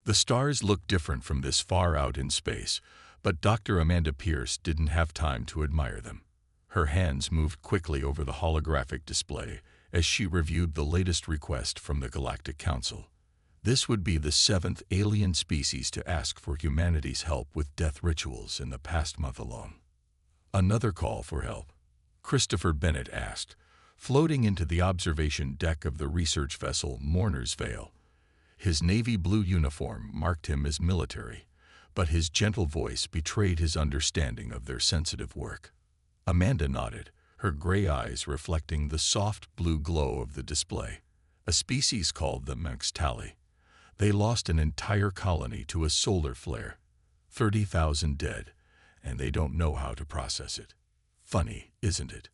The stars looked different from this far out in space, but Dr. Amanda Pierce didn't have time to admire them. Her hands moved quickly over the holographic display as she reviewed the latest request from the Galactic Council. This would be the 7th alien species to ask for humanity's help with death rituals in the past month alone. Another call for help? Christopher Bennett asked, floating into the observation deck of the research vessel Mourner's Vale. His navy blue uniform marked him as military, but his gentle voice betrayed his understanding of their sensitive work. Amanda nodded, her gray eyes reflecting the soft blue glow of the display. A species called the Mextali. They lost an entire colony to a solar flare. 30,000 dead, and they don't know how to process it. Funny, isn't it?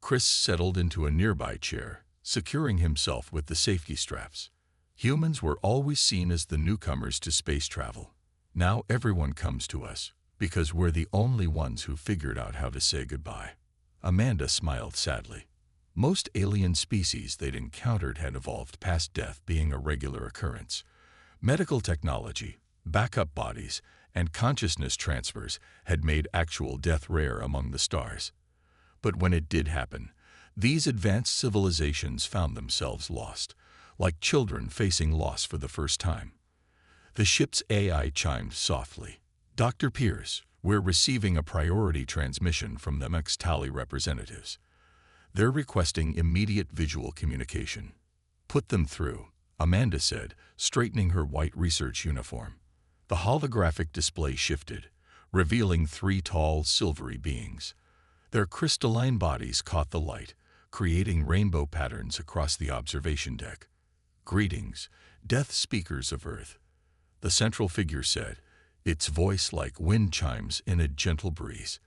Chris settled into a nearby chair, securing himself with the safety straps. Humans were always seen as the newcomers to space travel. Now everyone comes to us, because we're the only ones who figured out how to say goodbye. Amanda smiled sadly. Most alien species they'd encountered had evolved past death being a regular occurrence. Medical technology, backup bodies, and consciousness transfers had made actual death rare among the stars. But when it did happen, these advanced civilizations found themselves lost, like children facing loss for the first time. The ship's AI chimed softly. "Dr. Pierce, we're receiving a priority transmission from the Mextali representatives. They're requesting immediate visual communication." "Put them through," Amanda said, straightening her white research uniform. The holographic display shifted, revealing 3 tall, silvery beings. Their crystalline bodies caught the light, creating rainbow patterns across the observation deck. "Greetings, death speakers of Earth," the central figure said, its voice like wind chimes in a gentle breeze.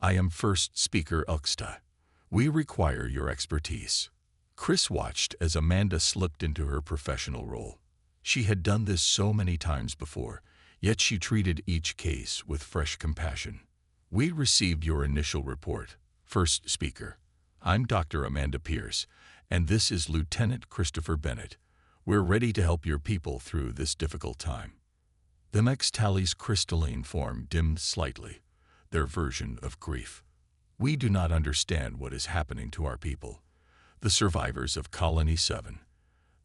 "I am First Speaker Uxta. We require your expertise." Chris watched as Amanda slipped into her professional role. She had done this so many times before, yet she treated each case with fresh compassion. "We received your initial report, First Speaker. I'm Dr. Amanda Pierce, and this is Lieutenant Christopher Bennett. We're ready to help your people through this difficult time." The Mextali's crystalline form dimmed slightly, their version of grief. "We do not understand what is happening to our people, the survivors of Colony 7.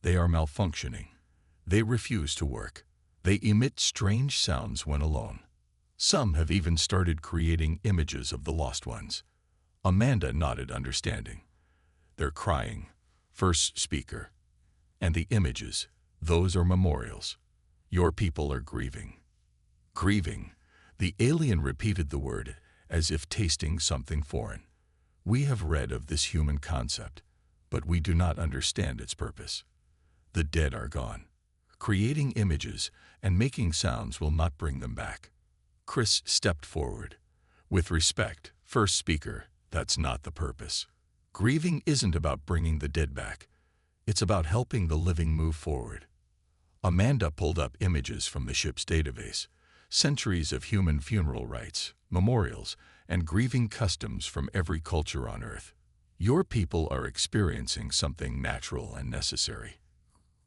They are malfunctioning. They refuse to work. They emit strange sounds when alone. Some have even started creating images of the lost ones." Amanda nodded understanding. "They're crying, First Speaker. And the images, those are memorials. Your people are grieving." "Grieving?" The alien repeated the word, as if tasting something foreign. "We have read of this human concept, but we do not understand its purpose. The dead are gone. Creating images and making sounds will not bring them back." Chris stepped forward. "With respect, First Speaker, that's not the purpose. Grieving isn't about bringing the dead back. It's about helping the living move forward." Amanda pulled up images from the ship's database, centuries of human funeral rites, memorials, and grieving customs from every culture on Earth. "Your people are experiencing something natural and necessary.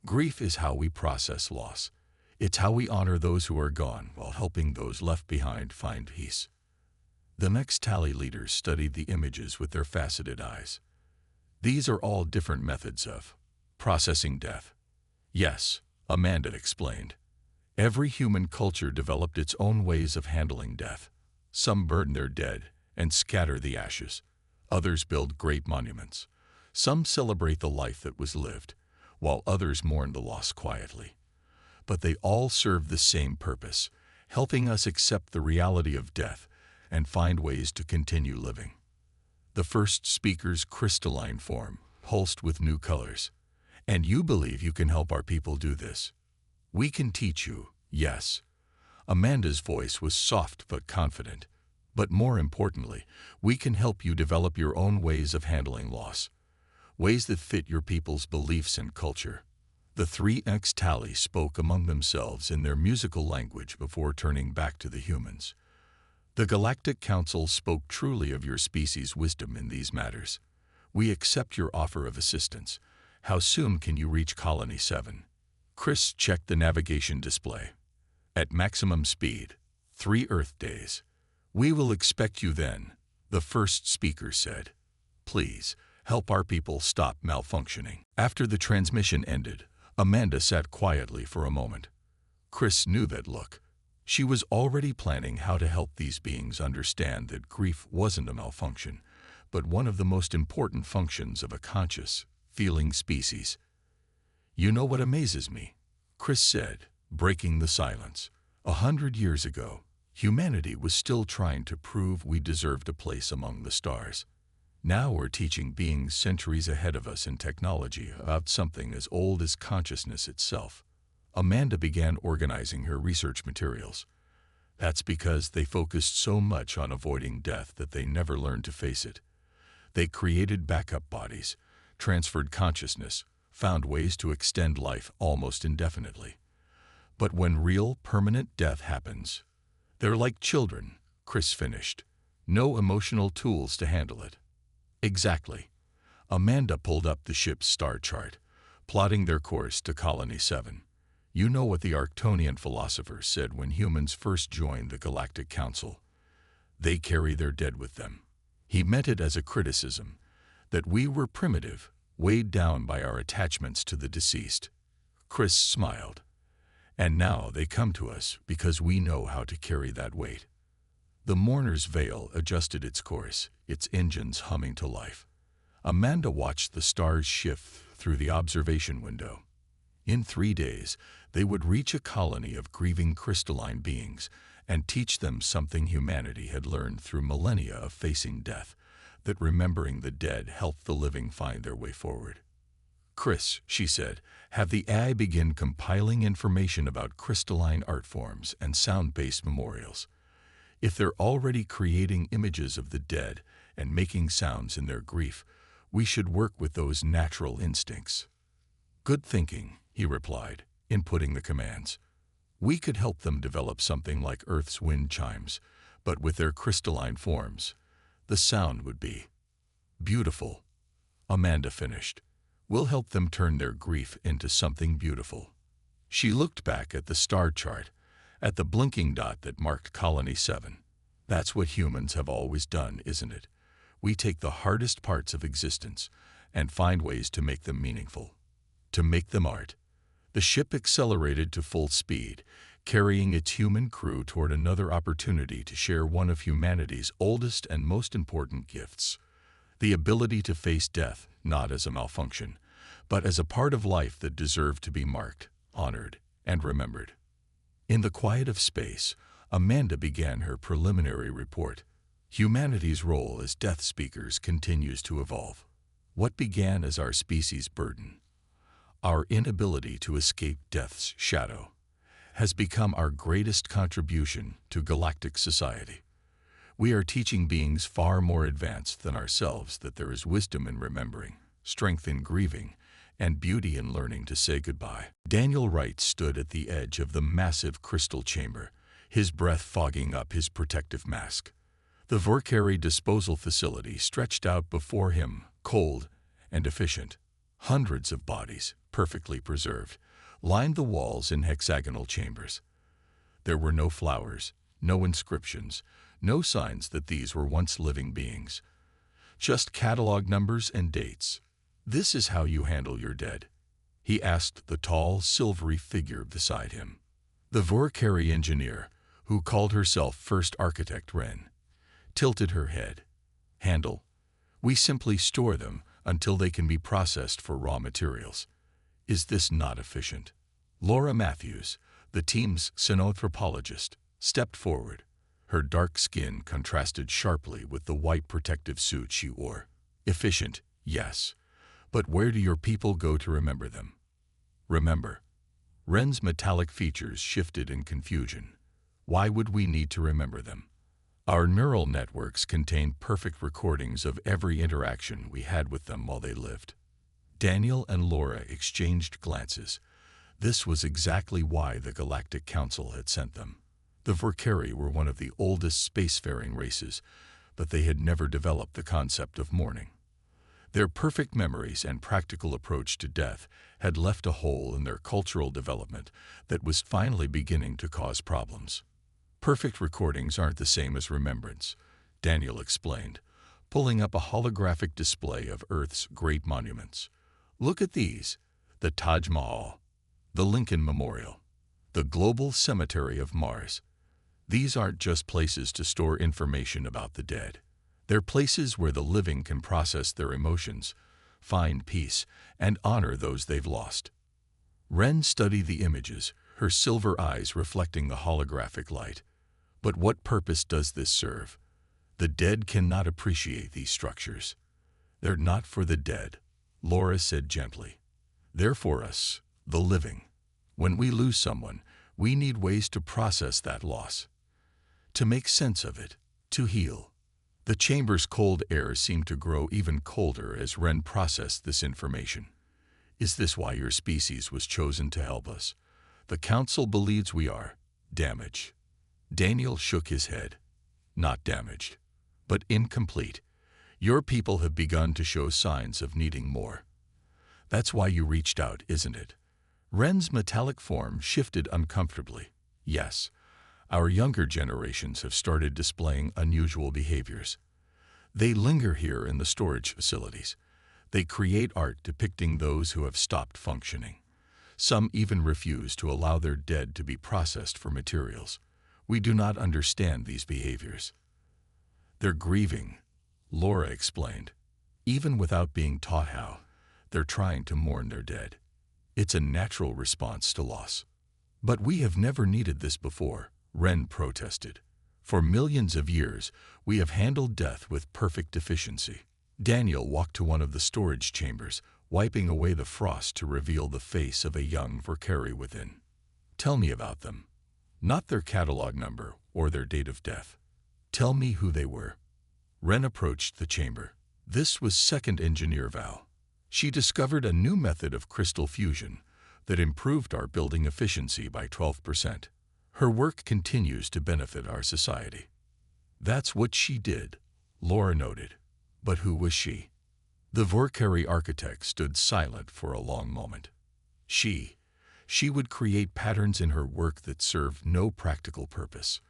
Grief is how we process loss. It's how we honor those who are gone while helping those left behind find peace." The Mextali leaders studied the images with their faceted eyes. "These are all different methods of processing death." "Yes," Amanda explained. "Every human culture developed its own ways of handling death. Some burn their dead and scatter the ashes. Others build great monuments. Some celebrate the life that was lived, while others mourn the loss quietly. But they all serve the same purpose, helping us accept the reality of death and find ways to continue living." The First Speaker's crystalline form pulsed with new colors. "And you believe you can help our people do this?" "We can teach you, yes." Amanda's voice was soft but confident. "But more importantly, we can help you develop your own ways of handling loss, ways that fit your people's beliefs and culture." The 3 Mextali spoke among themselves in their musical language before turning back to the humans. "The Galactic Council spoke truly of your species' wisdom in these matters. We accept your offer of assistance. How soon can you reach Colony 7? Chris checked the navigation display. At maximum speed, 3 Earth days. We will expect you then, the first speaker said. Please, help our people stop malfunctioning. After the transmission ended, Amanda sat quietly for a moment. Chris knew that look. She was already planning how to help these beings understand that grief wasn't a malfunction, but one of the most important functions of a conscious, feeling species. You know what amazes me? Chris said, breaking the silence. 100 years ago, humanity was still trying to prove we deserved a place among the stars. Now we're teaching beings centuries ahead of us in technology about something as old as consciousness itself. Amanda began organizing her research materials. That's because they focused so much on avoiding death that they never learned to face it. They created backup bodies, transferred consciousness, found ways to extend life almost indefinitely. But when real, permanent death happens, they're like children, Chris finished. No emotional tools to handle it. Exactly. Amanda pulled up the ship's star chart, plotting their course to Colony 7. You know what the Arctonian philosopher said when humans first joined the Galactic Council. They carry their dead with them. He meant it as a criticism, that we were primitive, weighed down by our attachments to the deceased. Chris smiled. And now they come to us because we know how to carry that weight. The mourner's veil adjusted its course, its engines humming to life. Amanda watched the stars shift through the observation window. In 3 days, they would reach a colony of grieving crystalline beings and teach them something humanity had learned through millennia of facing death, that remembering the dead helped the living find their way forward. Chris, she said, have the AI begin compiling information about crystalline art forms and sound-based memorials. If they're already creating images of the dead and making sounds in their grief, we should work with those natural instincts. Good thinking, he replied, inputting the commands. We could help them develop something like Earth's wind chimes, but with their crystalline forms. The sound would be beautiful. Amanda finished. We'll help them turn their grief into something beautiful. She looked back at the star chart, at the blinking dot that marked Colony 7. That's what humans have always done, isn't it? We take the hardest parts of existence and find ways to make them meaningful, to make them art. The ship accelerated to full speed, carrying its human crew toward another opportunity to share one of humanity's oldest and most important gifts, the ability to face death not as a malfunction, but as a part of life that deserved to be marked, honored, and remembered. In the quiet of space, Amanda began her preliminary report. Humanity's role as death speakers continues to evolve. What began as our species' burden, our inability to escape death's shadow, has become our greatest contribution to galactic society. We are teaching beings far more advanced than ourselves that there is wisdom in remembering, strength in grieving, and beauty in learning to say goodbye. Daniel Wright stood at the edge of the massive crystal chamber, his breath fogging up his protective mask. The Vorkari disposal facility stretched out before him, cold and efficient. Hundreds of bodies, perfectly preserved, lined the walls in hexagonal chambers. There were no flowers, no inscriptions, no signs that these were once living beings. Just catalog numbers and dates. This is how you handle your dead, he asked the tall, silvery figure beside him. The Vorkari engineer, who called herself First Architect Wren, tilted her head. Handle. We simply store them until they can be processed for raw materials. Is this not efficient? Laura Matthews, the team's xenanthropologist, stepped forward. Her dark skin contrasted sharply with the white protective suit she wore. Efficient, yes. But where do your people go to remember them? Remember. Wren's metallic features shifted in confusion. Why would we need to remember them? Our neural networks contain perfect recordings of every interaction we had with them while they lived. Daniel and Laura exchanged glances. This was exactly why the Galactic Council had sent them. The Vorkari were one of the oldest spacefaring races, but they had never developed the concept of mourning. Their perfect memories and practical approach to death had left a hole in their cultural development that was finally beginning to cause problems. Perfect recordings aren't the same as remembrance, Daniel explained, pulling up a holographic display of Earth's great monuments. Look at these: the Taj Mahal, the Lincoln Memorial, the Global Cemetery of Mars. These aren't just places to store information about the dead. They're places where the living can process their emotions, find peace, and honor those they've lost. Ren studied the images, her silver eyes reflecting the holographic light. But what purpose does this serve? The dead cannot appreciate these structures. They're not for the dead, Laura said gently. They're for us, the living. When we lose someone, we need ways to process that loss, to make sense of it, to heal. The chamber's cold air seemed to grow even colder as Ren processed this information. Is this why your species was chosen to help us? The Council believes we are damaged. Daniel shook his head. Not damaged, but incomplete. Your people have begun to show signs of needing more. That's why you reached out, isn't it? Ren's metallic form shifted uncomfortably. Yes. Our younger generations have started displaying unusual behaviors. They linger here in the storage facilities. They create art depicting those who have stopped functioning. Some even refuse to allow their dead to be processed for materials. We do not understand these behaviors. They're grieving, Laura explained. Even without being taught how, they're trying to mourn their dead. It's a natural response to loss. But we have never needed this before, Ren protested. For millions of years, we have handled death with perfect efficiency. Daniel walked to one of the storage chambers, wiping away the frost to reveal the face of a young Vorkari within. Tell me about them. Not their catalog number or their date of death. Tell me who they were. Ren approached the chamber. This was Second Engineer Val. She discovered a new method of crystal fusion that improved our building efficiency by 12%. Her work continues to benefit our society. That's what she did, Laura noted. But who was she? The Vorkari architect stood silent for a long moment. She would create patterns in her work that served no practical purpose.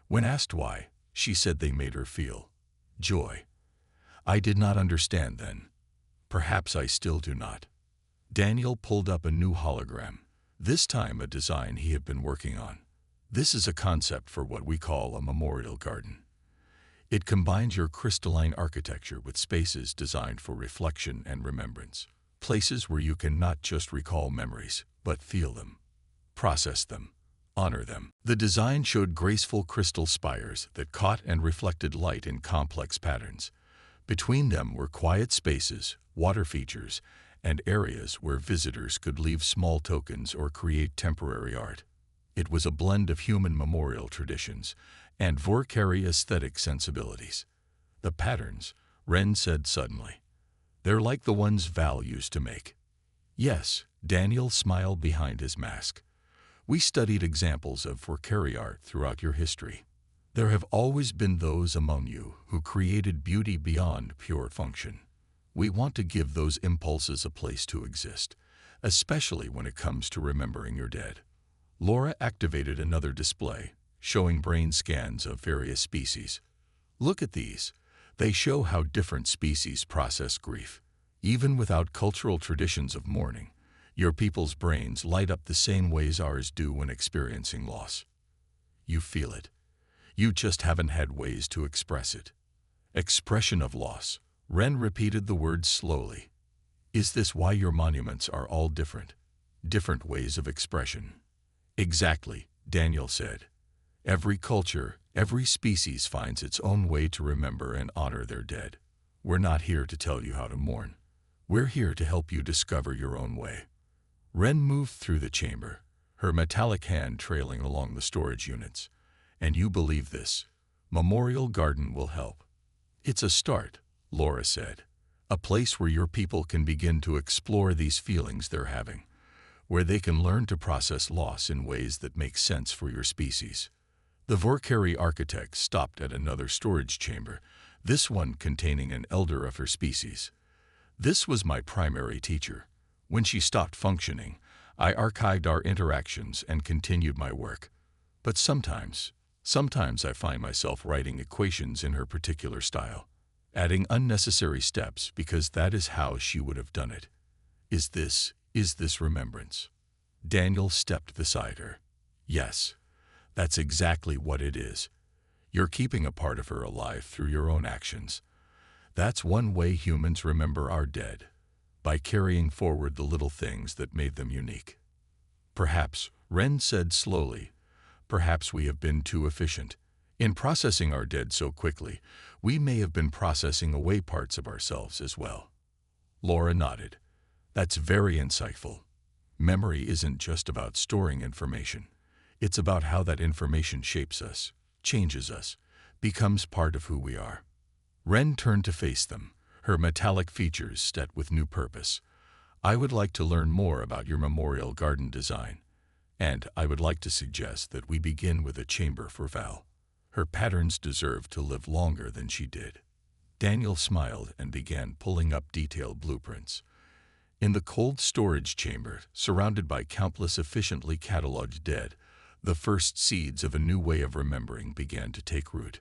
When asked why, she said they made her feel joy. I did not understand then. Perhaps I still do not. Daniel pulled up a new hologram, this time a design he had been working on. This is a concept for what we call a memorial garden. It combines your crystalline architecture with spaces designed for reflection and remembrance. Places where you can not just recall memories, but feel them, process them, honor them. The design showed graceful crystal spires that caught and reflected light in complex patterns. Between them were quiet spaces, water features, and areas where visitors could leave small tokens or create temporary art. It was a blend of human memorial traditions and Vorkari aesthetic sensibilities. The patterns, Ren said suddenly. They're like the ones Val used to make. Yes, Daniel smiled behind his mask. We studied examples of Vorkari art throughout your history. There have always been those among you who created beauty beyond pure function. We want to give those impulses a place to exist, especially when it comes to remembering your dead. Laura activated another display, showing brain scans of various species. Look at these. They show how different species process grief. Even without cultural traditions of mourning, your people's brains light up the same ways ours do when experiencing loss. You feel it. You just haven't had ways to express it. Expression of loss. Ren repeated the word slowly. Is this why your monuments are all different? Different ways of expression. Exactly, Daniel said. Every culture, every species finds its own way to remember and honor their dead. We're not here to tell you how to mourn. We're here to help you discover your own way. Ren moved through the chamber, her metallic hand trailing along the storage units. And you believe this? Memorial Garden will help. It's a start, Laura said. A place where your people can begin to explore these feelings they're having, where they can learn to process loss in ways that make sense for your species. The Vorkari architect stopped at another storage chamber, this one containing an elder of her species. This was my primary teacher. When she stopped functioning, I archived our interactions and continued my work. But sometimes I find myself writing equations in her particular style, adding unnecessary steps because that is how she would have done it. Is this remembrance? Daniel stepped beside her. Yes, that's exactly what it is. You're keeping a part of her alive through your own actions. That's one way humans remember our dead, by carrying forward the little things that made them unique. Perhaps, Ren said slowly, perhaps we have been too efficient. In processing our dead so quickly, we may have been processing away parts of ourselves as well. Laura nodded. That's very insightful. Memory isn't just about storing information. It's about how that information shapes us, changes us, becomes part of who we are. Ren turned to face them, her metallic features set with new purpose. I would like to learn more about your memorial garden design, and I would like to suggest that we begin with a chamber for Val. Her patterns deserve to live longer than she did. Daniel smiled and began pulling up detailed blueprints. In the cold storage chamber, surrounded by countless efficiently cataloged dead, the first seeds of a new way of remembering began to take root.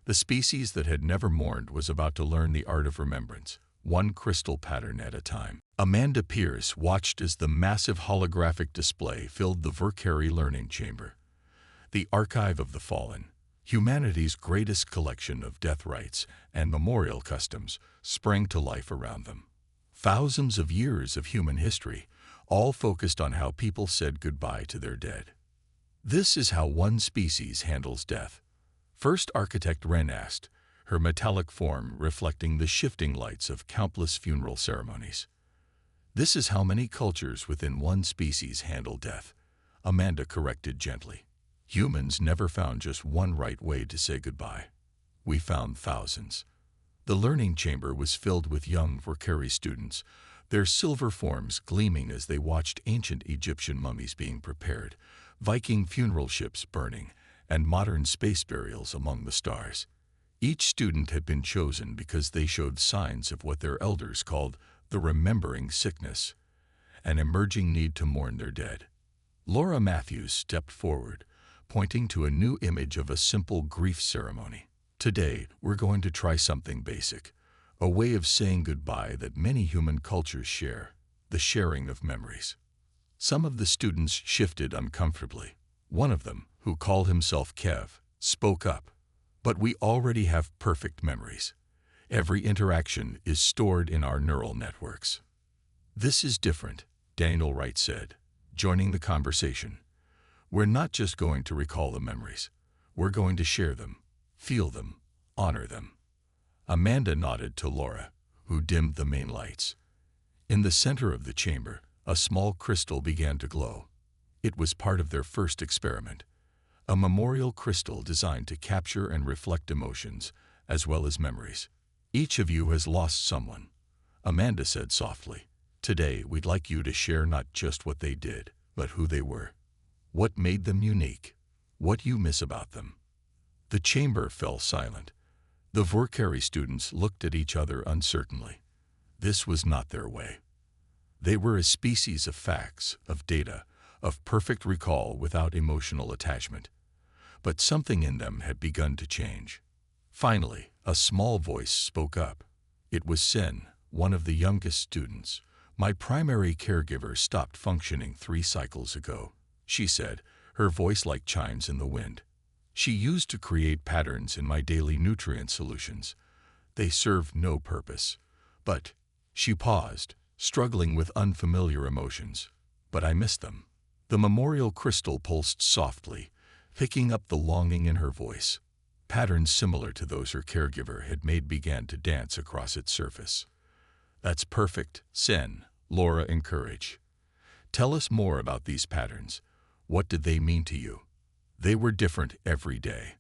The species that had never mourned was about to learn the art of remembrance, one crystal pattern at a time. Amanda Pierce watched as the massive holographic display filled the Verkeri Learning Chamber. The Archive of the Fallen, humanity's greatest collection of death rites and memorial customs, sprang to life around them. Thousands of years of human history, all focused on how people said goodbye to their dead. This is how one species handles death. First Architect Ren asked, her metallic form reflecting the shifting lights of countless funeral ceremonies. This is how many cultures within one species handle death, Amanda corrected gently. Humans never found just one right way to say goodbye. We found thousands. The learning chamber was filled with young Verkeri students, their silver forms gleaming as they watched ancient Egyptian mummies being prepared, Viking funeral ships burning, and modern space burials among the stars. Each student had been chosen because they showed signs of what their elders called the remembering sickness, an emerging need to mourn their dead. Laura Matthews stepped forward, pointing to a new image of a simple grief ceremony. Today, we're going to try something basic, a way of saying goodbye that many human cultures share, the sharing of memories. Some of the students shifted uncomfortably. One of them, who called himself Kev, spoke up. But we already have perfect memories. Every interaction is stored in our neural networks. This is different, Daniel Wright said, joining the conversation. We're not just going to recall the memories. We're going to share them, feel them, honor them. Amanda nodded to Laura, who dimmed the main lights. In the center of the chamber, a small crystal began to glow. It was part of their first experiment, a memorial crystal designed to capture and reflect emotions, as well as memories. Each of you has lost someone, Amanda said softly. Today, we'd like you to share not just what they did, but who they were. What made them unique? What you miss about them? The chamber fell silent. The Verkeri students looked at each other uncertainly. This was not their way. They were a species of facts, of data, of perfect recall without emotional attachment. But something in them had begun to change. Finally, a small voice spoke up. It was Sen, one of the youngest students. My primary caregiver stopped functioning 3 cycles ago, she said, her voice like chimes in the wind. She used to create patterns in my daily nutrient solutions. They served no purpose. But, she paused, struggling with unfamiliar emotions. But I missed them. The memorial crystal pulsed softly, picking up the longing in her voice. Patterns similar to those her caregiver had made began to dance across its surface. That's perfect, Sen, Laura encouraged. Tell us more about these patterns. What did they mean to you? They were different every day.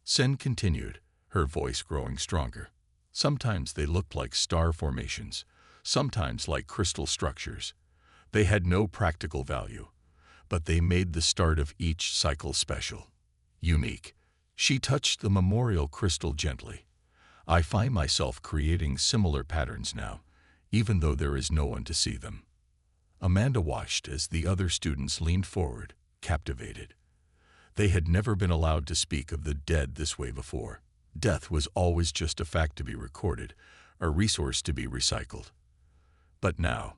Sen continued, her voice growing stronger. Sometimes they looked like star formations, sometimes like crystal structures. They had no practical value, but they made the start of each cycle special, unique. She touched the memorial crystal gently. I find myself creating similar patterns now, even though there is no one to see them. Amanda watched as the other students leaned forward, captivated. They had never been allowed to speak of the dead this way before. Death was always just a fact to be recorded, a resource to be recycled. But now,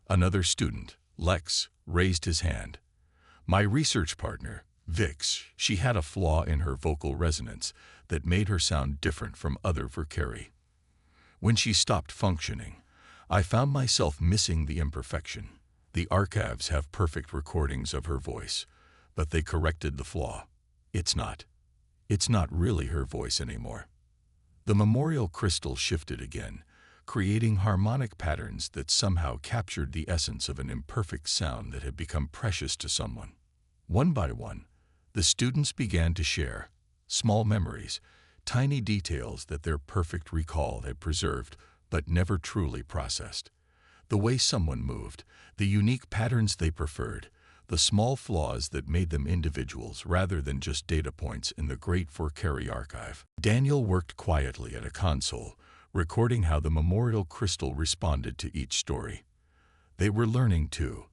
another student, Lex, raised his hand. My research partner, Vix, she had a flaw in her vocal resonance that made her sound different from other Verkeri. When she stopped functioning, I found myself missing the imperfection. The archives have perfect recordings of her voice, but they corrected the flaw. It's not really her voice anymore. The memorial crystal shifted again, creating harmonic patterns that somehow captured the essence of an imperfect sound that had become precious to someone. One by one, the students began to share small memories, tiny details that their perfect recall had preserved but never truly processed. The way someone moved, the unique patterns they preferred, the small flaws that made them individuals rather than just data points in the great Verkeri archive. Daniel worked quietly at a console, recording how the memorial crystal responded to each story. They were learning too,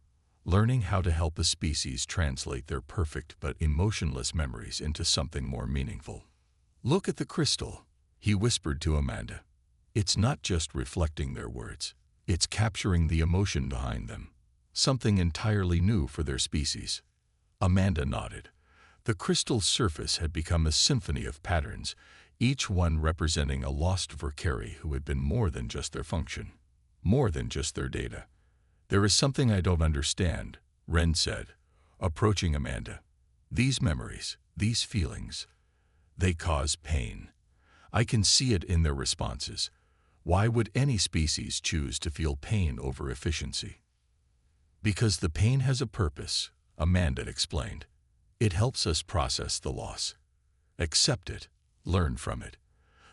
learning how to help a species translate their perfect but emotionless memories into something more meaningful. Look at the crystal, he whispered to Amanda. It's not just reflecting their words, it's capturing the emotion behind them, something entirely new for their species. Amanda nodded. The crystal's surface had become a symphony of patterns, each one representing a lost Verkeri who had been more than just their function, more than just their data. There is something I don't understand, Ren said, approaching Amanda. These memories, these feelings, they cause pain. I can see it in their responses. Why would any species choose to feel pain over efficiency? Because the pain has a purpose, Amanda explained. It helps us process the loss. Accept it, learn from it.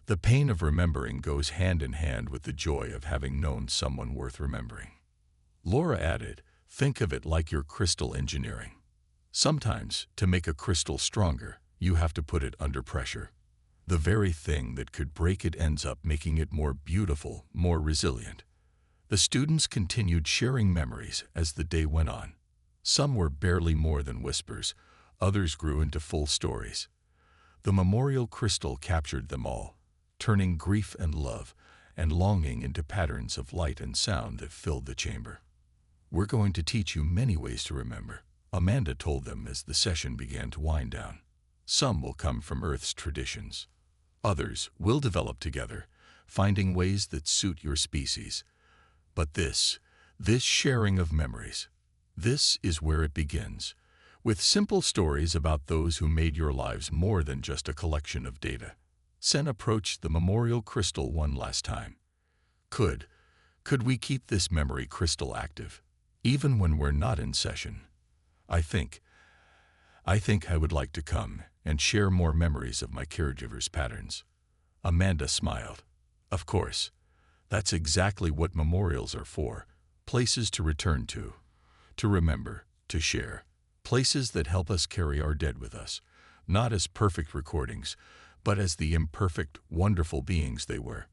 The pain of remembering goes hand in hand with the joy of having known someone worth remembering. Laura added, think of it like your crystal engineering. Sometimes, to make a crystal stronger, you have to put it under pressure. The very thing that could break it ends up making it more beautiful, more resilient. The students continued sharing memories as the day went on. Some were barely more than whispers, others grew into full stories. The memorial crystal captured them all, turning grief and love and longing into patterns of light and sound that filled the chamber. We're going to teach you many ways to remember, Amanda told them as the session began to wind down. Some will come from Earth's traditions. Others will develop together, finding ways that suit your species. But this sharing of memories, this is where it begins, with simple stories about those who made your lives more than just a collection of data. Sen approached the memorial crystal one last time. Could we keep this memory crystal active, even when we're not in session? I think I would like to come and share more memories of my caregiver's patterns. Amanda smiled. Of course, that's exactly what memorials are for, places to return to remember, to share, places that help us carry our dead with us, not as perfect recordings, but as the imperfect, wonderful beings they were.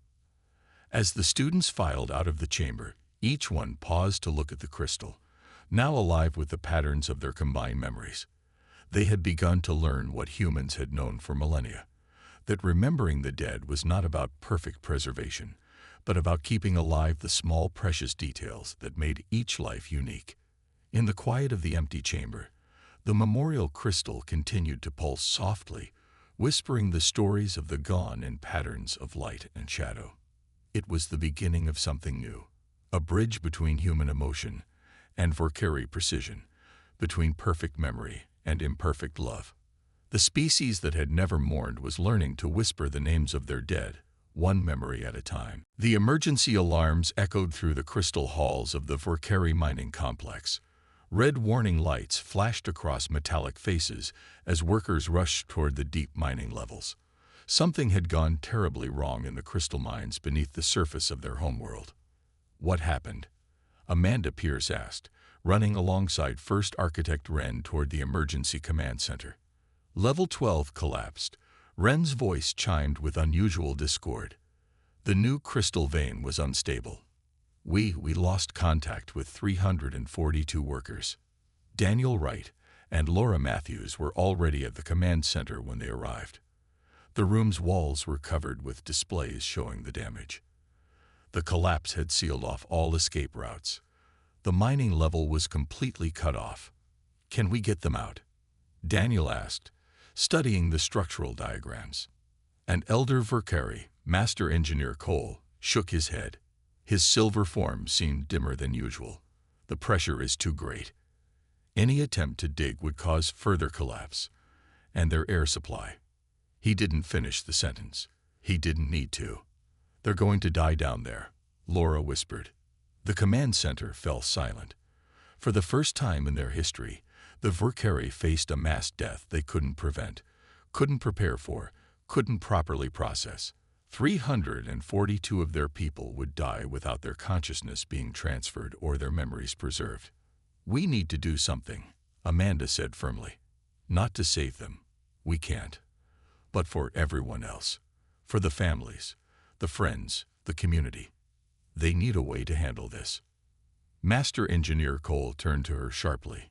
As the students filed out of the chamber, each one paused to look at the crystal, now alive with the patterns of their combined memories. They had begun to learn what humans had known for millennia, that remembering the dead was not about perfect preservation, but about keeping alive the small, precious details that made each life unique. In the quiet of the empty chamber, the memorial crystal continued to pulse softly, whispering the stories of the gone in patterns of light and shadow. It was the beginning of something new, a bridge between human emotion and Verkeri precision, between perfect memory and imperfect love. The species that had never mourned was learning to whisper the names of their dead, one memory at a time. The emergency alarms echoed through the crystal halls of the Verkeri mining complex. Red warning lights flashed across metallic faces as workers rushed toward the deep mining levels. Something had gone terribly wrong in the crystal mines beneath the surface of their homeworld. What happened? Amanda Pierce asked, running alongside First Architect Ren toward the emergency command center. Level 12 collapsed. Ren's voice chimed with unusual discord. The new crystal vein was unstable. We lost contact with 342 workers. Daniel Wright and Laura Matthews were already at the command center when they arrived. The room's walls were covered with displays showing the damage. The collapse had sealed off all escape routes. The mining level was completely cut off. "Can we get them out?" Daniel asked, studying the structural diagrams. And Elder Verkeri, Master Engineer Cole, shook his head. His silver form seemed dimmer than usual. "The pressure is too great. Any attempt to dig would cause further collapse. And their air supply." He didn't finish the sentence. He didn't need to. "They're going to die down there," Laura whispered. The command center fell silent. For the first time in their history, the Verkeri faced a mass death they couldn't prevent, couldn't prepare for, couldn't properly process. 342 of their people would die without their consciousness being transferred or their memories preserved. "We need to do something," Amanda said firmly. "Not to save them. We can't. But for everyone else. For the families, the friends, the community. They need a way to handle this." Master Engineer Cole turned to her sharply.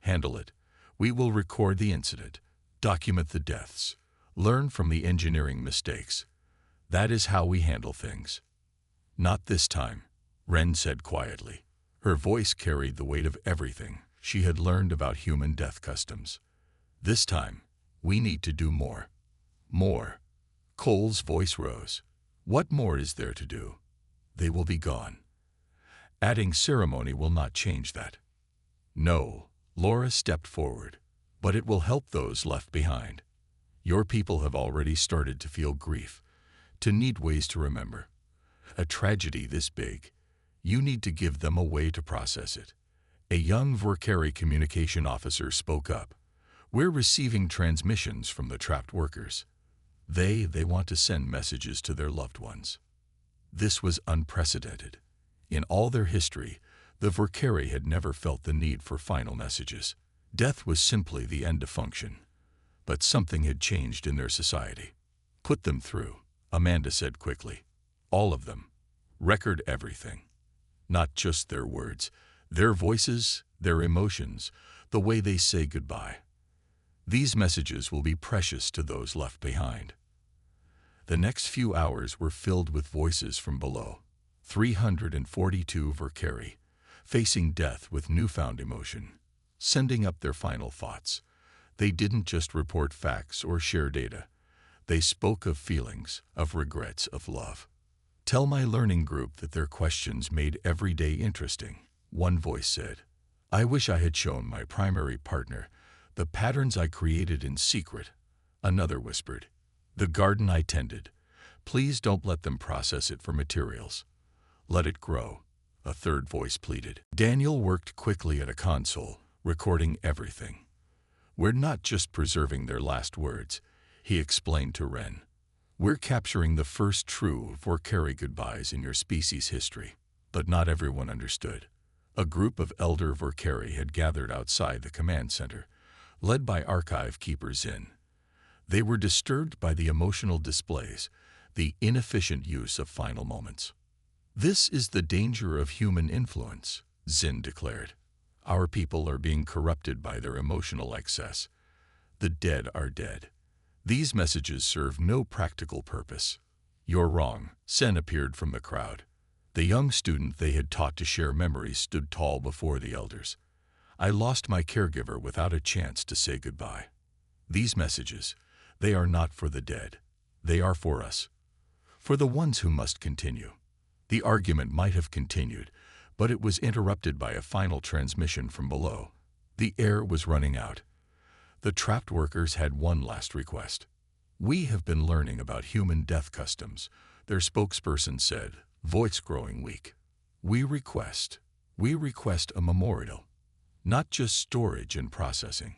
"Handle it. We will record the incident, document the deaths, learn from the engineering mistakes. That is how we handle things." "Not this time," Wren said quietly. Her voice carried the weight of everything she had learned about human death customs. "This time, we need to do more." "More?" Cole's voice rose. "What more is there to do? They will be gone. Adding ceremony will not change that." "No," Laura stepped forward, "but it will help those left behind. Your people have already started to feel grief, to need ways to remember. A tragedy this big, you need to give them a way to process it." A young Verkeri communication officer spoke up. "We're receiving transmissions from the trapped workers. They want to send messages to their loved ones." This was unprecedented. In all their history, the Verkeri had never felt the need for final messages. Death was simply the end of function. But something had changed in their society. "Put them through," Amanda said quickly. "All of them. Record everything. Not just their words, their voices, their emotions, the way they say goodbye. These messages will be precious to those left behind." The next few hours were filled with voices from below. 342 Verkeri, facing death with newfound emotion, sending up their final thoughts. They didn't just report facts or share data. They spoke of feelings, of regrets, of love. "Tell my learning group that their questions made every day interesting," one voice said. "I wish I had shown my primary partner the patterns I created in secret," another whispered. "The garden I tended. Please don't let them process it for materials. Let it grow," a third voice pleaded. Daniel worked quickly at a console, recording everything. "We're not just preserving their last words," he explained to Wren. "We're capturing the first true Verkeri goodbyes in your species' history." But not everyone understood. A group of elder Verkeri had gathered outside the command center, led by archive keeper Zin. They were disturbed by the emotional displays, the inefficient use of final moments. "This is the danger of human influence," Zin declared. "Our people are being corrupted by their emotional excess. The dead are dead. These messages serve no practical purpose." "You're wrong," Sen appeared from the crowd. The young student they had taught to share memories stood tall before the elders. "I lost my caregiver without a chance to say goodbye. These messages, they are not for the dead. They are for us. For the ones who must continue." The argument might have continued, but it was interrupted by a final transmission from below. The air was running out. The trapped workers had one last request. "We have been learning about human death customs," their spokesperson said, voice growing weak. We request a memorial. Not just storage and processing.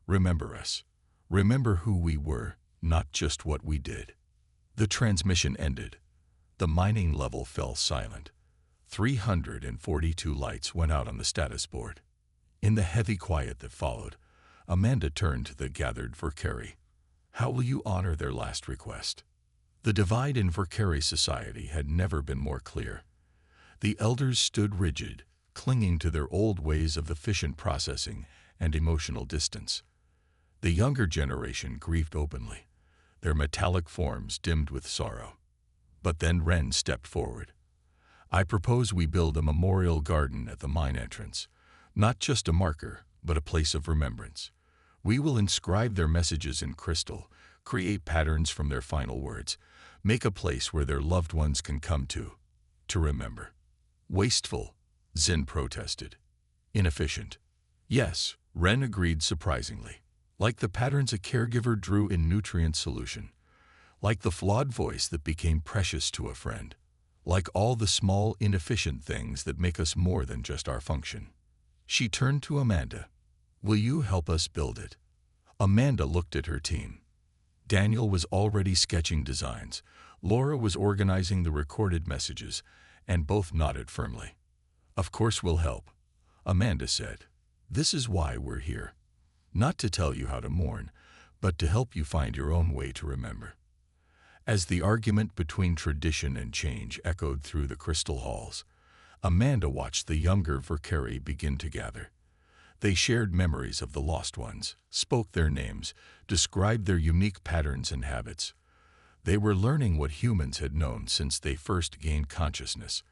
Remember us. Remember who we were, not just what we did." The transmission ended. The mining level fell silent. 342 lights went out on the status board. In the heavy quiet that followed, Amanda turned to the gathered Verkeri. "How will you honor their last request?" The divide in Verkeri society had never been more clear. The elders stood rigid, clinging to their old ways of efficient processing and emotional distance. The younger generation grieved openly, their metallic forms dimmed with sorrow. But then Ren stepped forward. "I propose we build a memorial garden at the mine entrance, not just a marker, but a place of remembrance. We will inscribe their messages in crystal, create patterns from their final words, make a place where their loved ones can come to remember." "Wasteful," Zin protested. "Inefficient." "Yes," Ren agreed surprisingly. "Like the patterns a caregiver drew in nutrient solution. Like the flawed voice that became precious to a friend. Like all the small, inefficient things that make us more than just our function." She turned to Amanda. "Will you help us build it?" Amanda looked at her team. Daniel was already sketching designs, Laura was organizing the recorded messages, and both nodded firmly. "Of course we'll help," Amanda said. "This is why we're here. Not to tell you how to mourn, but to help you find your own way to remember." As the argument between tradition and change echoed through the crystal halls, Amanda watched the younger Verkeri begin to gather. They shared memories of the lost ones, spoke their names, described their unique patterns and habits. They were learning what humans had known since they first gained consciousness.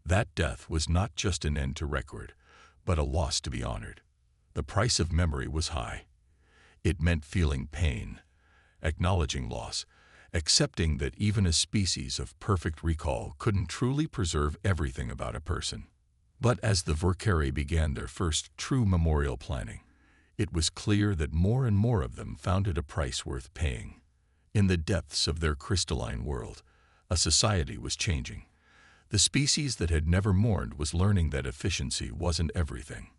That death was not just an end to record, but a loss to be honored. The price of memory was high. It meant feeling pain, acknowledging loss, accepting that even a species of perfect recall couldn't truly preserve everything about a person. But as the Verkeri began their first true memorial planning, it was clear that more and more of them found it a price worth paying. In the depths of their crystalline world, a society was changing. The species that had never mourned was learning that efficiency wasn't everything.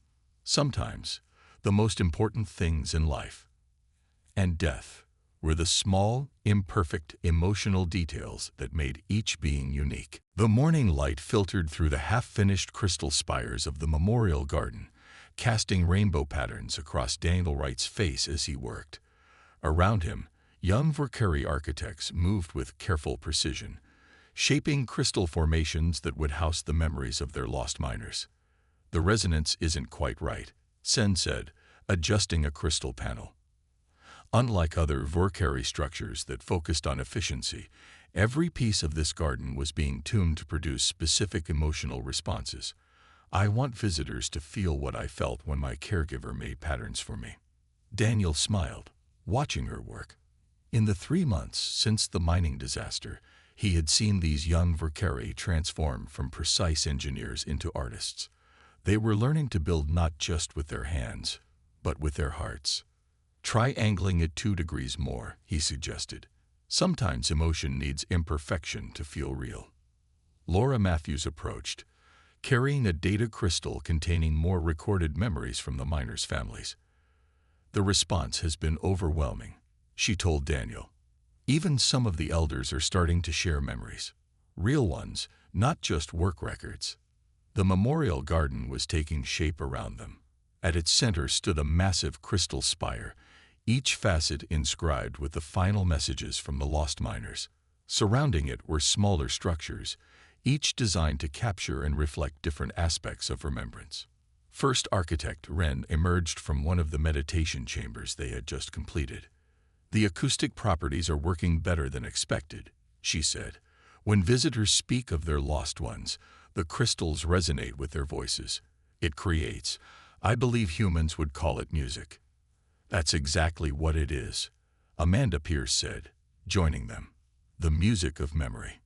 Sometimes, the most important things in life and death were the small, imperfect, emotional details that made each being unique. The morning light filtered through the half-finished crystal spires of the memorial garden, casting rainbow patterns across Daniel Wright's face as he worked. Around him, young Verkeri architects moved with careful precision, shaping crystal formations that would house the memories of their lost miners. "The resonance isn't quite right," Sen said, adjusting a crystal panel. Unlike other Verkeri structures that focused on efficiency, every piece of this garden was being tuned to produce specific emotional responses. "I want visitors to feel what I felt when my caregiver made patterns for me." Daniel smiled, watching her work. In the 3 months since the mining disaster, he had seen these young Verkeri transform from precise engineers into artists. They were learning to build not just with their hands, but with their hearts. "Try angling it 2 degrees more," he suggested. "Sometimes emotion needs imperfection to feel real." Laura Matthews approached, carrying a data crystal containing more recorded memories from the miners' families. "The response has been overwhelming," she told Daniel. "Even some of the elders are starting to share memories. Real ones, not just work records." The memorial garden was taking shape around them. At its center stood a massive crystal spire, each facet inscribed with the final messages from the lost miners. Surrounding it were smaller structures, each designed to capture and reflect different aspects of remembrance. First Architect Ren emerged from one of the meditation chambers they had just completed. "The acoustic properties are working better than expected," she said. "When visitors speak of their lost ones, the crystals resonate with their voices. It creates, I believe humans would call it music." "That's exactly what it is," Amanda Pierce said, joining them. "The music of memory."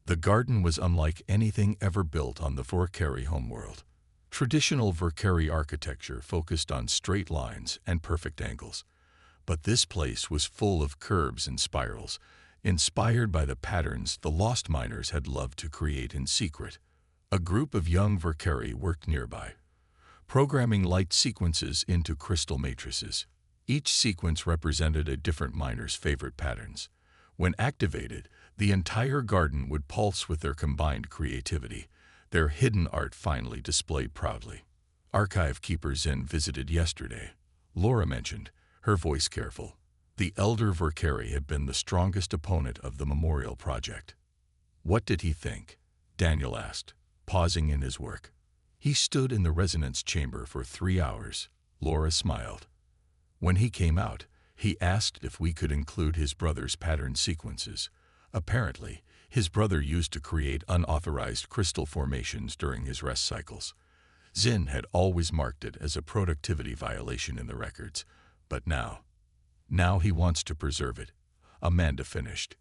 The garden was unlike anything ever built on the Verkeri homeworld. Traditional Verkeri architecture focused on straight lines and perfect angles. But this place was full of curves and spirals, inspired by the patterns the lost miners had loved to create in secret. A group of young Verkeri worked nearby, programming light sequences into crystal matrices. Each sequence represented a different miner's favorite patterns. When activated, the entire garden would pulse with their combined creativity, their hidden art finally displayed proudly. Archive Keeper Zen visited yesterday, Laura mentioned, her voice careful. The elder Verkeri had been the strongest opponent of the memorial project. "What did he think?" Daniel asked. pausing in his work. He stood in the resonance chamber for 3 hours. Laura smiled. When he came out, he asked if we could include his brother's pattern sequences. Apparently, his brother used to create unauthorized crystal formations during his rest cycles. Zin had always marked it as a productivity violation in the records, but now he wants to preserve it, Amanda finished,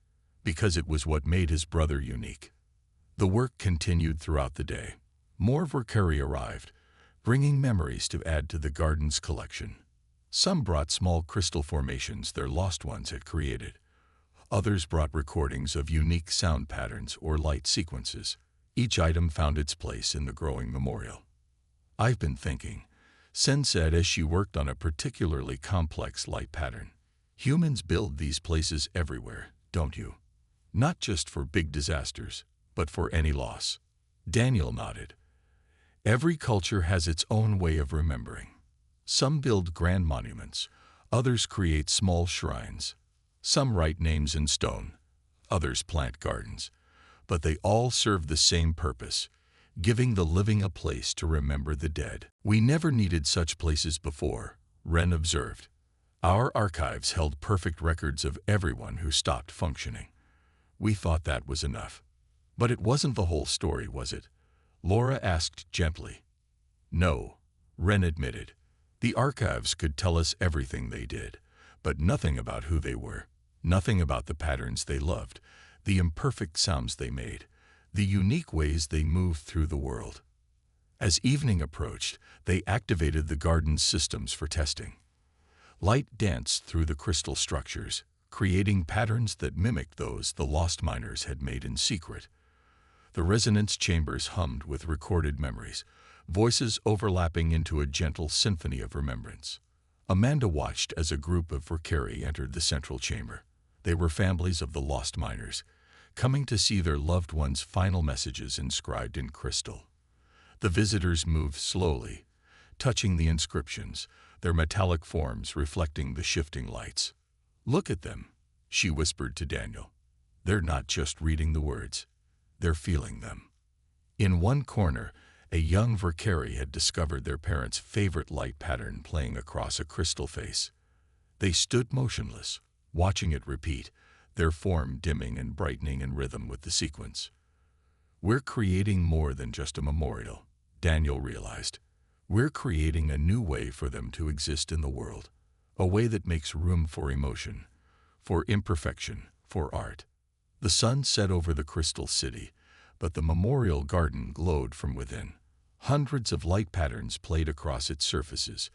because it was what made his brother unique. The work continued throughout the day. More Verkeri arrived, bringing memories to add to the garden's collection. Some brought small crystal formations their lost ones had created. Others brought recordings of unique sound patterns or light sequences. Each item found its place in the growing memorial. "I've been thinking," Sen said as she worked on a particularly complex light pattern. "Humans build these places everywhere, don't you? Not just for big disasters, but for any loss." Daniel nodded. "Every culture has its own way of remembering. Some build grand monuments, others create small shrines. Some write names in stone, others plant gardens. But they all serve the same purpose, giving the living a place to remember the dead." "We never needed such places before," Ren observed. "Our archives held perfect records of everyone who stopped functioning. We thought that was enough." "But it wasn't the whole story, was it?" Laura asked gently. "No," Ren admitted. "The archives could tell us everything they did, but nothing about who they were, nothing about the patterns they loved, the imperfect sounds they made, the unique ways they moved through the world." As evening approached, they activated the garden's systems for testing. Light danced through the crystal structures, creating patterns that mimicked those the lost miners had made in secret. The resonance chambers hummed with recorded memories, voices overlapping into a gentle symphony of remembrance. Amanda watched as a group of Verkeri entered the central chamber. They were families of the lost miners, coming to see their loved ones' final messages inscribed in crystal. The visitors moved slowly, touching the inscriptions, their metallic forms reflecting the shifting lights. "Look at them," she whispered to Daniel. "They're not just reading the words, they're feeling them." In one corner, a young Verkeri had discovered their parents' favorite light pattern playing across a crystal face. They stood motionless, watching it repeat, their form dimming and brightening in rhythm with the sequence. "We're creating more than just a memorial," Daniel realized. "We're creating a new way for them to exist in the world, a way that makes room for emotion, for imperfection, for art." The sun set over the crystal city, but the memorial garden glowed from within. Hundreds of light patterns played across its surfaces,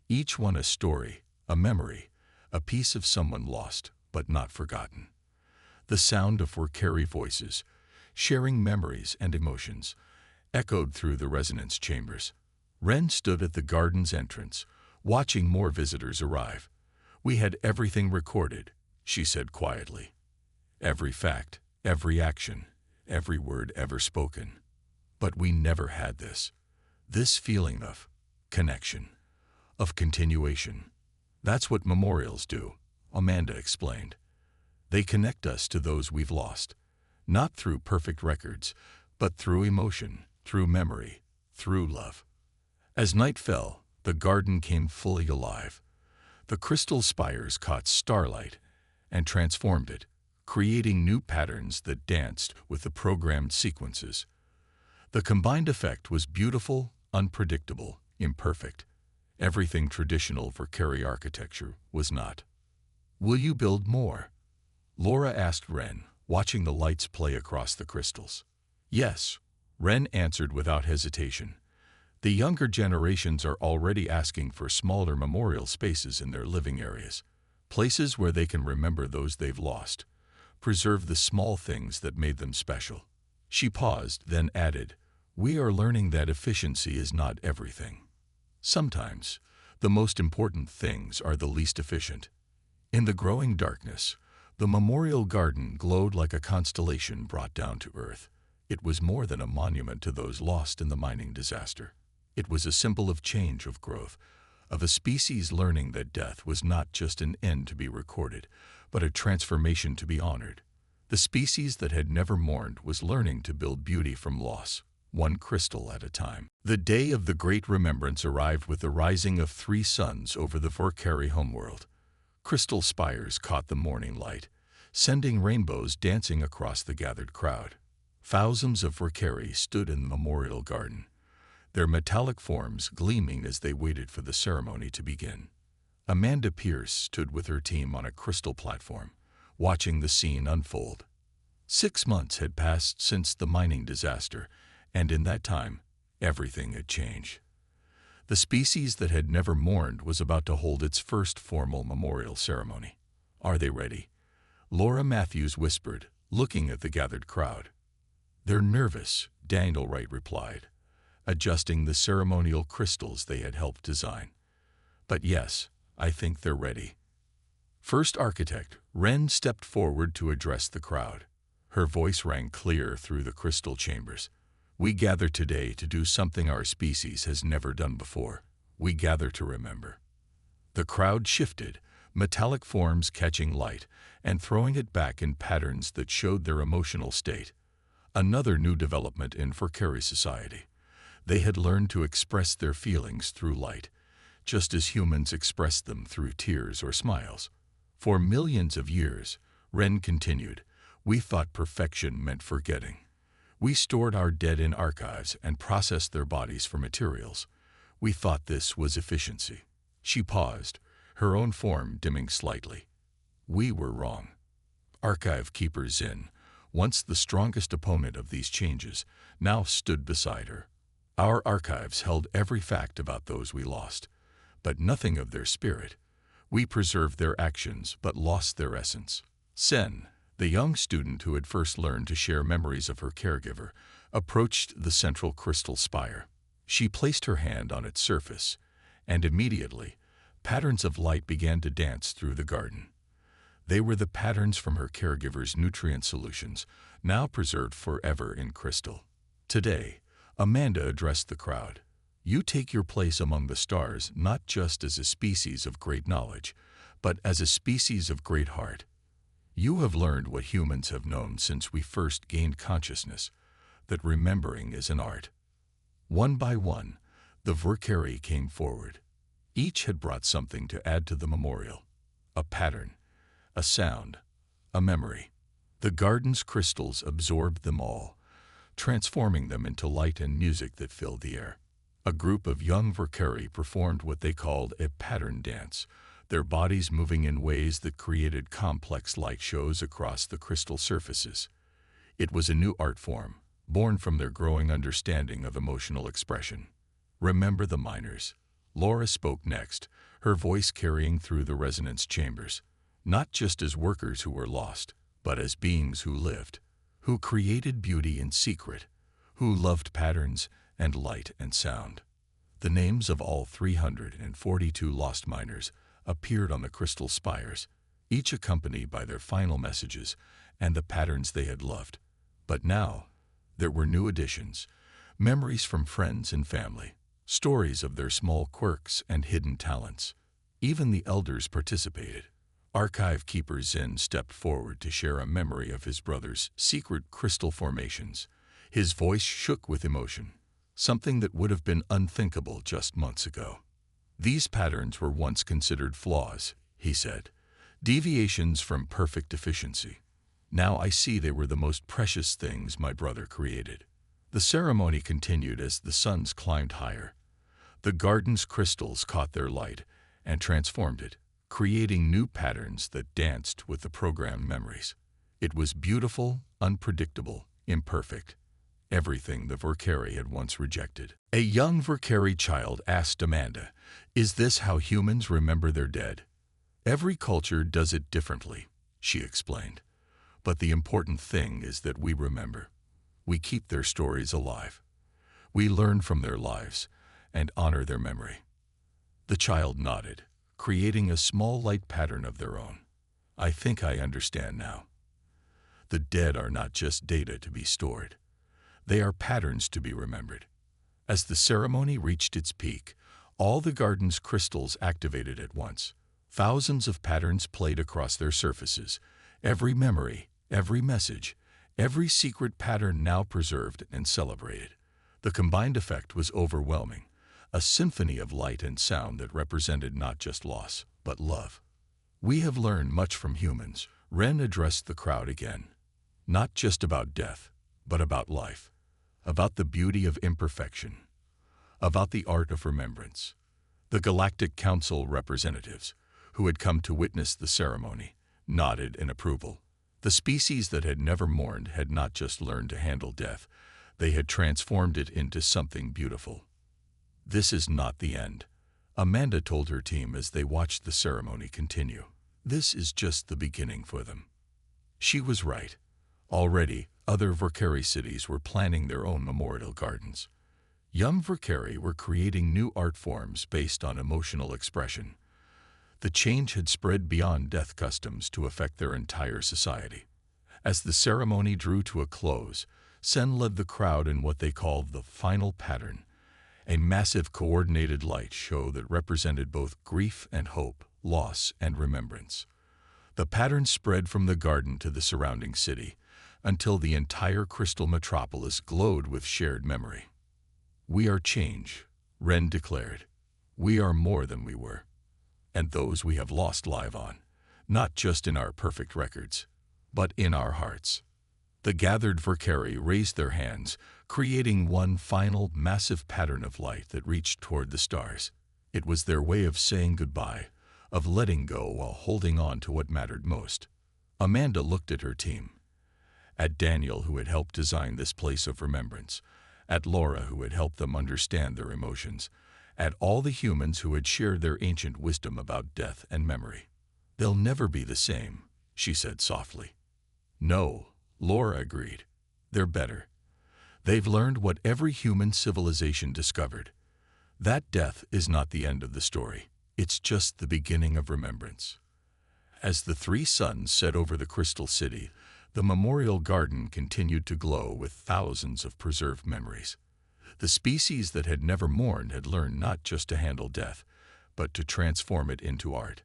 each one a story, a memory, a piece of someone lost but not forgotten. The sound of Verkeri voices, sharing memories and emotions, echoed through the resonance chambers. Ren stood at the garden's entrance, watching more visitors arrive. "We had everything recorded," she said quietly. "Every fact, every action, every word ever spoken. But we never had this feeling of connection, of continuation. That's what memorials do," Amanda explained. "They connect us to those we've lost, not through perfect records, but through emotion, through memory, through love." As night fell, the garden came fully alive. The crystal spires caught starlight and transformed it, creating new patterns that danced with the programmed sequences. The combined effect was beautiful, unpredictable, imperfect. Everything traditional Verkeri architecture was not. "Will you build more?" Laura asked Ren, watching the lights play across the crystals. "Yes," Ren answered without hesitation. "The younger generations are already asking for smaller memorial spaces in their living areas, places where they can remember those they've lost, preserve the small things that made them special." She paused, then added, "We are learning that efficiency is not everything. Sometimes, the most important things are the least efficient." In the growing darkness, the memorial garden glowed like a constellation brought down to earth. It was more than a monument to those lost in the mining disaster. It was a symbol of change, of growth, of a species learning that death was not just an end to be recorded, but a transformation to be honored. The species that had never mourned was learning to build beauty from loss, one crystal at a time. The day of the Great Remembrance arrived with the rising of 3 suns over the Vorkari homeworld. Crystal spires caught the morning light, sending rainbows dancing across the gathered crowd. Thousands of Vorkari stood in the memorial garden, their metallic forms gleaming as they waited for the ceremony to begin. Amanda Pierce stood with her team on a crystal platform, watching the scene unfold. 6 months had passed since the mining disaster, and in that time, everything had changed. The species that had never mourned was about to hold its first formal memorial ceremony. "Are they ready?" Laura Matthews whispered, looking at the gathered crowd. "They're nervous," Daniel Wright replied, adjusting the ceremonial crystals they had helped design. "But yes, I think they're ready." First Architect, Wren stepped forward to address the crowd. Her voice rang clear through the crystal chambers. "We gather today to do something our species has never done before. We gather to remember." The crowd shifted, metallic forms catching light and throwing it back in patterns that showed their emotional state. Another new development in Vorkari society. They had learned to express their feelings through light, just as humans express them through tears or smiles. "For millions of years," Wren continued, "we thought perfection meant forgetting. We stored our dead in archives and processed their bodies for materials. We thought this was efficiency." She paused, her own form dimming slightly. "We were wrong." Archive Keeper Zin, once the strongest opponent of these changes, now stood beside her. "Our archives held every fact about those we lost, but nothing of their spirit. We preserved their actions but lost their essence." Sen, the young student who had first learned to share memories of her caregiver, approached the central crystal spire. She placed her hand on its surface, and immediately, patterns of light began to dance through the garden. They were the patterns from her caregiver's nutrient solutions, now preserved forever in crystal. Today, Amanda addressed the crowd. "You take your place among the stars not just as a species of great knowledge, but as a species of great heart. You have learned what humans have known since we first gained consciousness, that remembering is an art." One by one, the Vorkari came forward. Each had brought something to add to the memorial: a pattern, a sound, a memory. The garden's crystals absorbed them all, transforming them into light and music that filled the air. A group of young Vorkari performed what they called a pattern dance, their bodies moving in ways that created complex light shows across the crystal surfaces. It was a new art form, born from their growing understanding of emotional expression. "Remember the miners." Laura spoke next, her voice carrying through the resonance chambers. "Not just as workers who were lost, but as beings who lived, who created beauty in secret, who loved patterns and light and sound." The names of all 342 lost miners appeared on the crystal spires, each accompanied by their final messages and the patterns they had loved. But now, there were new additions, memories from friends and family, stories of their small quirks and hidden talents. Even the elders participated. Archive Keeper Zin stepped forward to share a memory of his brother's secret crystal formations. His voice shook with emotion, something that would have been unthinkable just months ago. "These patterns were once considered flaws," he said, "deviations from perfect efficiency. Now I see they were the most precious things my brother created." The ceremony continued as the suns climbed higher. The garden's crystals caught their light and transformed it, creating new patterns that danced with the programmed memories. It was beautiful, unpredictable, imperfect. Everything the Vorkari had once rejected. A young Vorkari child asked Amanda, "Is this how humans remember their dead?" "Every culture does it differently," she explained. "But the important thing is that we remember. We keep their stories alive. We learn from their lives and honor their memory." The child nodded, creating a small light pattern of their own. "I think I understand now. The dead are not just data to be stored. They are patterns to be remembered." As the ceremony reached its peak, all the garden's crystals activated at once. Thousands of patterns played across their surfaces. Every memory, every message, every secret pattern now preserved and celebrated. The combined effect was overwhelming, a symphony of light and sound that represented not just loss, but love. "We have learned much from humans," Ren addressed the crowd again. "Not just about death, but about life, about the beauty of imperfection, about the art of remembrance." The Galactic Council representatives, who had come to witness the ceremony, nodded in approval. The species that had never mourned had not just learned to handle death, they had transformed it into something beautiful. "This is not the end," Amanda told her team as they watched the ceremony continue. "This is just the beginning for them." She was right. Already, other Verkeri cities were planning their own memorial gardens. Young Verkeri were creating new art forms based on emotional expression. The change had spread beyond death customs to affect their entire society. As the ceremony drew to a close, Sen led the crowd in what they called the final pattern, a massive coordinated light show that represented both grief and hope, loss and remembrance. The pattern spread from the garden to the surrounding city, until the entire crystal metropolis glowed with shared memory. "We are change," Ren declared. "We are more than we were. And those we have lost live on, not just in our perfect records, but in our hearts." The gathered Verkeri raised their hands, creating one final, massive pattern of light that reached toward the stars. It was their way of saying goodbye, of letting go while holding on to what mattered most. Amanda looked at her team. At Daniel, who had helped design this place of remembrance, at Laura, who had helped them understand their emotions, at all the humans who had shared their ancient wisdom about death and memory. "They'll never be the same," she said softly. "No," Laura agreed. "They're better. They've learned what every human civilization discovered. That death is not the end of the story. It's just the beginning of remembrance." As the three suns set over the Crystal City, the memorial garden continued to glow with thousands of preserved memories. The species that had never mourned had learned not just to handle death, but to transform it into art.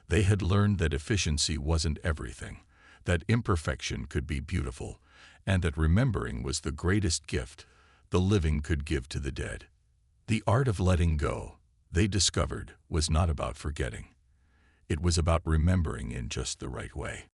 They had learned that efficiency wasn't everything, that imperfection could be beautiful, and that remembering was the greatest gift the living could give to the dead. The art of letting go, they discovered, was not about forgetting. It was about remembering in just the right way.